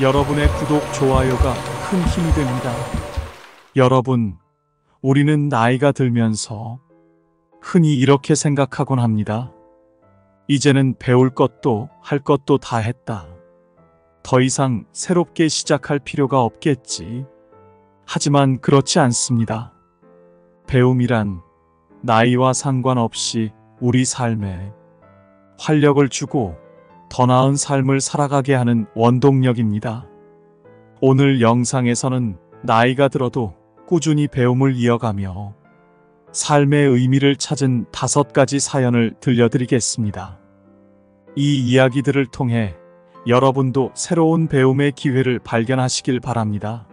여러분의 구독, 좋아요가 큰 힘이 됩니다. 여러분, 우리는 나이가 들면서 흔히 이렇게 생각하곤 합니다. 이제는 배울 것도 할 것도 다 했다. 더 이상 새롭게 시작할 필요가 없겠지. 하지만 그렇지 않습니다. 배움이란 나이와 상관없이 우리 삶에 활력을 주고 더 나은 삶을 살아가게 하는 원동력입니다. 오늘 영상에서는 나이가 들어도 꾸준히 배움을 이어가며 삶의 의미를 찾은 5가지 사연을 들려드리겠습니다. 이 이야기들을 통해 여러분도 새로운 배움의 기회를 발견하시길 바랍니다.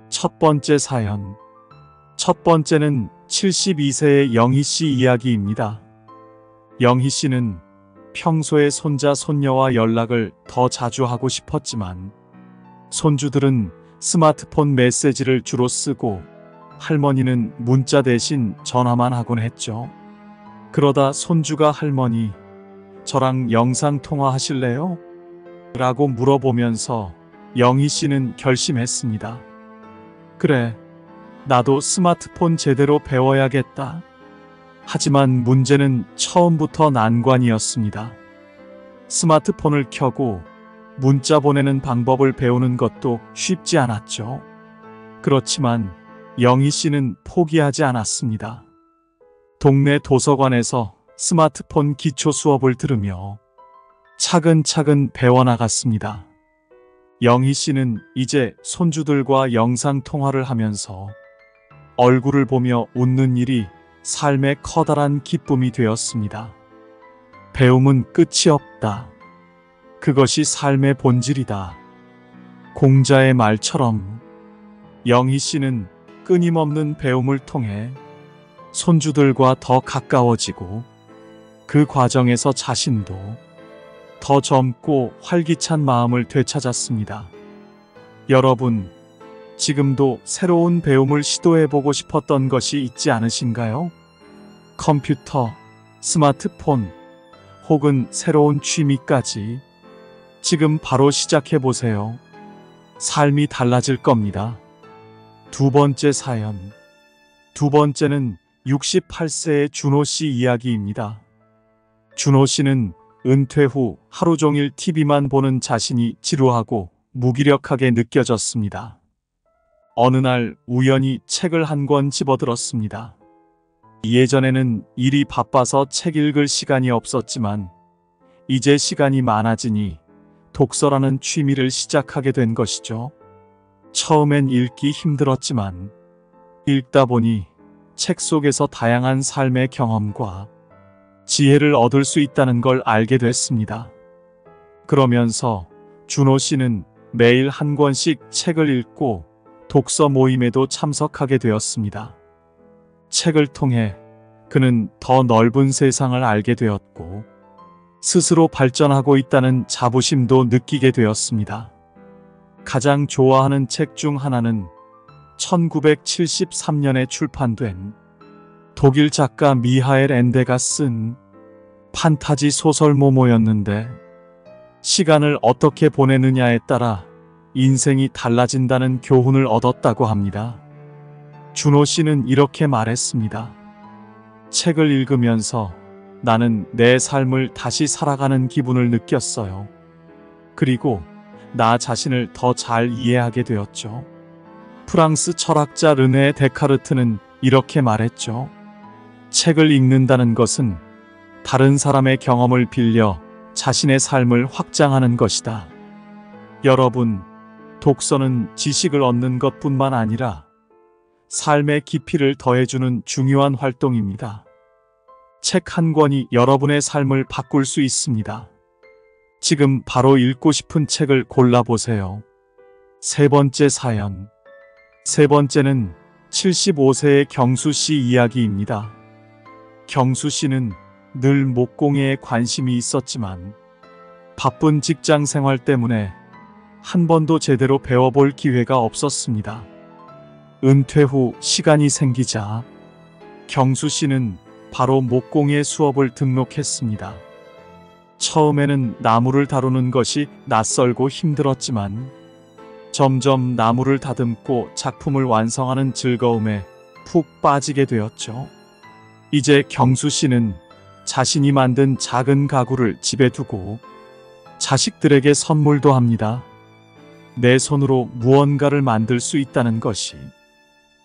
첫 번째 사연. 첫 번째는 72세의 영희 씨 이야기입니다. 영희 씨는 평소에 손자, 손녀와 연락을 더 자주 하고 싶었지만 손주들은 스마트폰 메시지를 주로 쓰고 할머니는 문자 대신 전화만 하곤 했죠. 그러다 손주가 할머니, 저랑 영상 통화하실래요? 라고 물어보면서 영희 씨는 결심했습니다. 그래, 나도 스마트폰 제대로 배워야겠다. 하지만 문제는 처음부터 난관이었습니다. 스마트폰을 켜고 문자 보내는 방법을 배우는 것도 쉽지 않았죠. 그렇지만 영희 씨는 포기하지 않았습니다. 동네 도서관에서 스마트폰 기초 수업을 들으며 차근차근 배워나갔습니다. 영희 씨는 이제 손주들과 영상 통화를 하면서 얼굴을 보며 웃는 일이 삶의 커다란 기쁨이 되었습니다. 배움은 끝이 없다. 그것이 삶의 본질이다. 공자의 말처럼 영희 씨는 끊임없는 배움을 통해 손주들과 더 가까워지고 그 과정에서 자신도 더 젊고 활기찬 마음을 되찾았습니다. 여러분, 지금도 새로운 배움을 시도해보고 싶었던 것이 있지 않으신가요? 컴퓨터, 스마트폰, 혹은 새로운 취미까지 지금 바로 시작해보세요. 삶이 달라질 겁니다. 두 번째 사연. 두 번째는 68세의 준호 씨 이야기입니다. 준호 씨는 은퇴 후 하루 종일 TV만 보는 자신이 지루하고 무기력하게 느껴졌습니다. 어느 날 우연히 책을 한 권 집어들었습니다. 예전에는 일이 바빠서 책 읽을 시간이 없었지만 이제 시간이 많아지니 독서라는 취미를 시작하게 된 것이죠. 처음엔 읽기 힘들었지만 읽다 보니 책 속에서 다양한 삶의 경험과 지혜를 얻을 수 있다는 걸 알게 됐습니다. 그러면서 준호 씨는 매일 한 권씩 책을 읽고 독서 모임에도 참석하게 되었습니다. 책을 통해 그는 더 넓은 세상을 알게 되었고 스스로 발전하고 있다는 자부심도 느끼게 되었습니다. 가장 좋아하는 책 중 하나는 1973년에 출판된 독일 작가 미하엘 엔데가 쓴 판타지 소설 모모였는데 시간을 어떻게 보내느냐에 따라 인생이 달라진다는 교훈을 얻었다고 합니다. 준호 씨는 이렇게 말했습니다. 책을 읽으면서 나는 내 삶을 다시 살아가는 기분을 느꼈어요. 그리고 나 자신을 더 잘 이해하게 되었죠. 프랑스 철학자 르네 데카르트는 이렇게 말했죠. 책을 읽는다는 것은 다른 사람의 경험을 빌려 자신의 삶을 확장하는 것이다. 여러분, 독서는 지식을 얻는 것뿐만 아니라 삶의 깊이를 더해주는 중요한 활동입니다. 책 한 권이 여러분의 삶을 바꿀 수 있습니다. 지금 바로 읽고 싶은 책을 골라보세요. 세 번째 사연. 세 번째는 75세의 경수 씨 이야기입니다. 경수 씨는 늘 목공예에 관심이 있었지만 바쁜 직장 생활 때문에 한 번도 제대로 배워볼 기회가 없었습니다. 은퇴 후 시간이 생기자 경수 씨는 바로 목공예 수업을 등록했습니다. 처음에는 나무를 다루는 것이 낯설고 힘들었지만 점점 나무를 다듬고 작품을 완성하는 즐거움에 푹 빠지게 되었죠. 이제 경수 씨는 자신이 만든 작은 가구를 집에 두고 자식들에게 선물도 합니다. 내 손으로 무언가를 만들 수 있다는 것이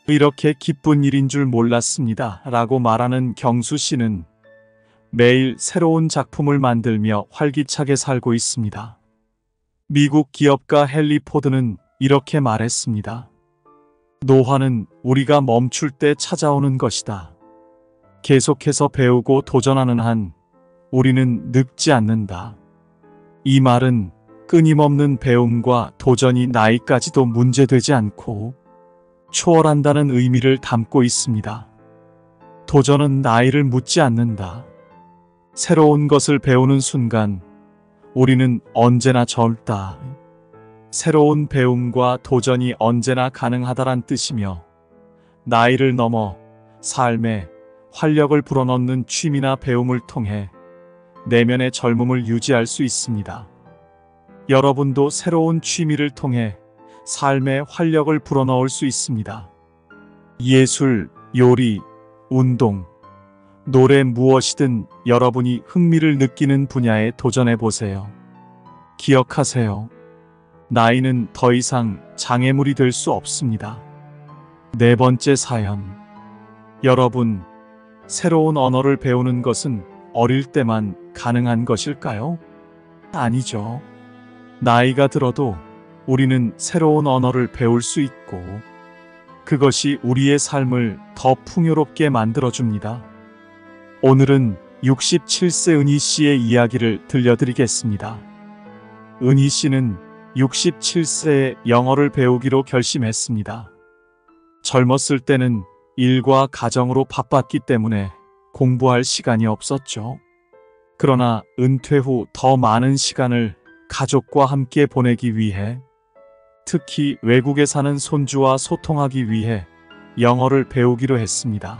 이렇게 기쁜 일인 줄 몰랐습니다. 라고 말하는 경수 씨는 매일 새로운 작품을 만들며 활기차게 살고 있습니다. 미국 기업가 헨리 포드는 이렇게 말했습니다. 노화는 우리가 멈출 때 찾아오는 것이다. 계속해서 배우고 도전하는 한 우리는 늙지 않는다. 이 말은 끊임없는 배움과 도전이 나이까지도 문제되지 않고 초월한다는 의미를 담고 있습니다. 도전은 나이를 묻지 않는다. 새로운 것을 배우는 순간 우리는 언제나 젊다. 새로운 배움과 도전이 언제나 가능하다란 뜻이며 나이를 넘어 삶에 활력을 불어넣는 취미나 배움을 통해 내면의 젊음을 유지할 수 있습니다. 여러분도 새로운 취미를 통해 삶에 활력을 불어넣을 수 있습니다. 예술, 요리, 운동, 노래 무엇이든 여러분이 흥미를 느끼는 분야에 도전해 보세요. 기억하세요. 나이는 더 이상 장애물이 될 수 없습니다. 네 번째 사연. 여러분, 새로운 언어를 배우는 것은 어릴 때만 가능한 것일까요? 아니죠. 나이가 들어도 우리는 새로운 언어를 배울 수 있고 그것이 우리의 삶을 더 풍요롭게 만들어줍니다. 오늘은 67세 은희 씨의 이야기를 들려드리겠습니다. 은희 씨는 67세에 영어를 배우기로 결심했습니다. 젊었을 때는 일과 가정으로 바빴기 때문에 공부할 시간이 없었죠. 그러나 은퇴 후 더 많은 시간을 가족과 함께 보내기 위해, 특히 외국에 사는 손주와 소통하기 위해 영어를 배우기로 했습니다.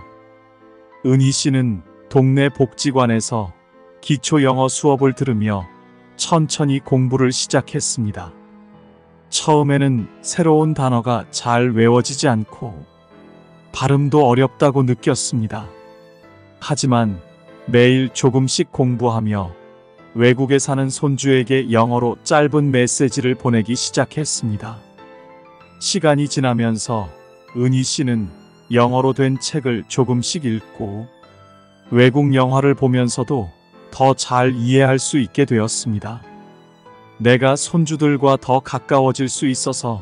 은희 씨는 동네 복지관에서 기초 영어 수업을 들으며 천천히 공부를 시작했습니다. 처음에는 새로운 단어가 잘 외워지지 않고 발음도 어렵다고 느꼈습니다. 하지만 매일 조금씩 공부하며 외국에 사는 손주에게 영어로 짧은 메시지를 보내기 시작했습니다. 시간이 지나면서 은희 씨는 영어로 된 책을 조금씩 읽고 외국 영화를 보면서도 더 잘 이해할 수 있게 되었습니다. 내가 손주들과 더 가까워질 수 있어서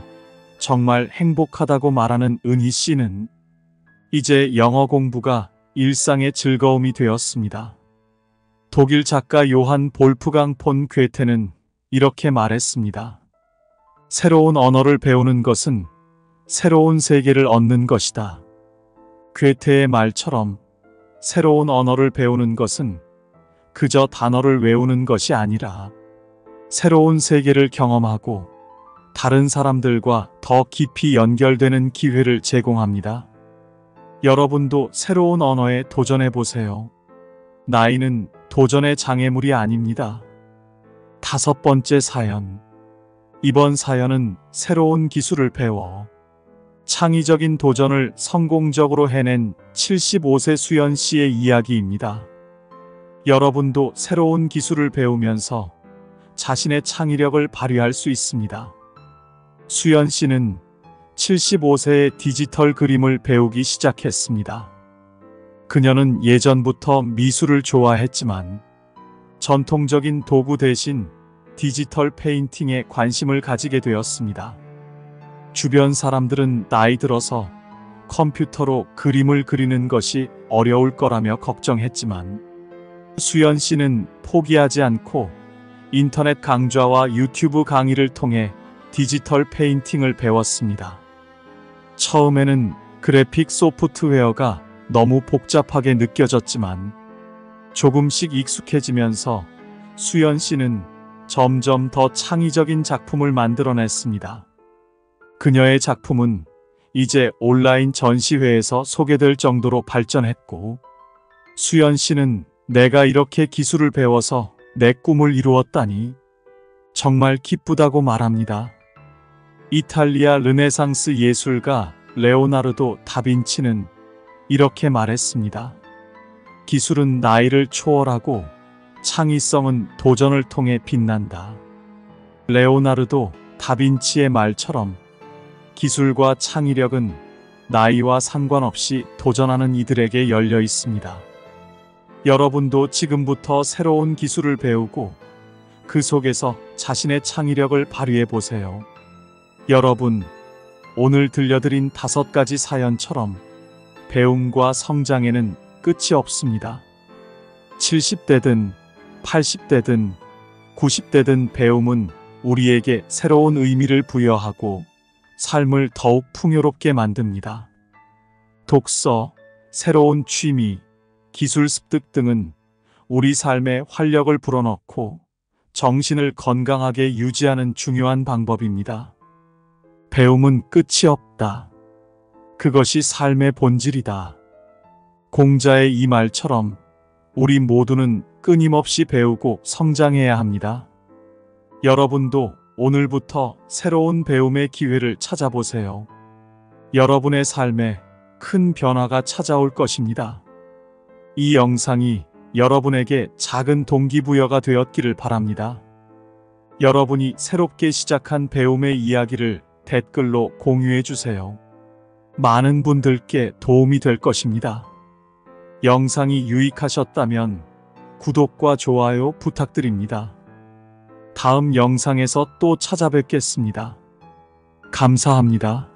정말 행복하다고 말하는 은희 씨는 이제 영어 공부가 일상의 즐거움이 되었습니다. 독일 작가 요한 볼프강 폰 괴테는 이렇게 말했습니다. 새로운 언어를 배우는 것은 새로운 세계를 얻는 것이다. 괴테의 말처럼 새로운 언어를 배우는 것은 그저 단어를 외우는 것이 아니라 새로운 세계를 경험하고 다른 사람들과 더 깊이 연결되는 기회를 제공합니다. 여러분도 새로운 언어에 도전해 보세요. 나이는 도전의 장애물이 아닙니다. 다섯 번째 사연. 이번 사연은 새로운 기술을 배워 창의적인 도전을 성공적으로 해낸 75세 수연 씨의 이야기입니다. 여러분도 새로운 기술을 배우면서 자신의 창의력을 발휘할 수 있습니다. 수연 씨는 75세에 디지털 그림을 배우기 시작했습니다. 그녀는 예전부터 미술을 좋아했지만 전통적인 도구 대신 디지털 페인팅에 관심을 가지게 되었습니다. 주변 사람들은 나이 들어서 컴퓨터로 그림을 그리는 것이 어려울 거라며 걱정했지만 수연 씨는 포기하지 않고 인터넷 강좌와 유튜브 강의를 통해 디지털 페인팅을 배웠습니다. 처음에는 그래픽 소프트웨어가 너무 복잡하게 느껴졌지만 조금씩 익숙해지면서 수연 씨는 점점 더 창의적인 작품을 만들어냈습니다. 그녀의 작품은 이제 온라인 전시회에서 소개될 정도로 발전했고 수연 씨는 내가 이렇게 기술을 배워서 내 꿈을 이루었다니 정말 기쁘다고 말합니다. 이탈리아 르네상스 예술가 레오나르도 다빈치는 이렇게 말했습니다. 기술은 나이를 초월하고 창의성은 도전을 통해 빛난다. 레오나르도 다빈치의 말처럼 기술과 창의력은 나이와 상관없이 도전하는 이들에게 열려 있습니다. 여러분도 지금부터 새로운 기술을 배우고 그 속에서 자신의 창의력을 발휘해 보세요. 여러분, 오늘 들려드린 5가지 사연처럼 배움과 성장에는 끝이 없습니다. 70대든 80대든 90대든 배움은 우리에게 새로운 의미를 부여하고 삶을 더욱 풍요롭게 만듭니다. 독서, 새로운 취미, 기술 습득 등은 우리 삶에 활력을 불어넣고 정신을 건강하게 유지하는 중요한 방법입니다. 배움은 끝이 없다. 그것이 삶의 본질이다. 공자의 이 말처럼 우리 모두는 끊임없이 배우고 성장해야 합니다. 여러분도 오늘부터 새로운 배움의 기회를 찾아보세요. 여러분의 삶에 큰 변화가 찾아올 것입니다. 이 영상이 여러분에게 작은 동기부여가 되었기를 바랍니다. 여러분이 새롭게 시작한 배움의 이야기를 댓글로 공유해 주세요. 많은 분들께 도움이 될 것입니다. 영상이 유익하셨다면 구독과 좋아요 부탁드립니다. 다음 영상에서 또 찾아뵙겠습니다. 감사합니다.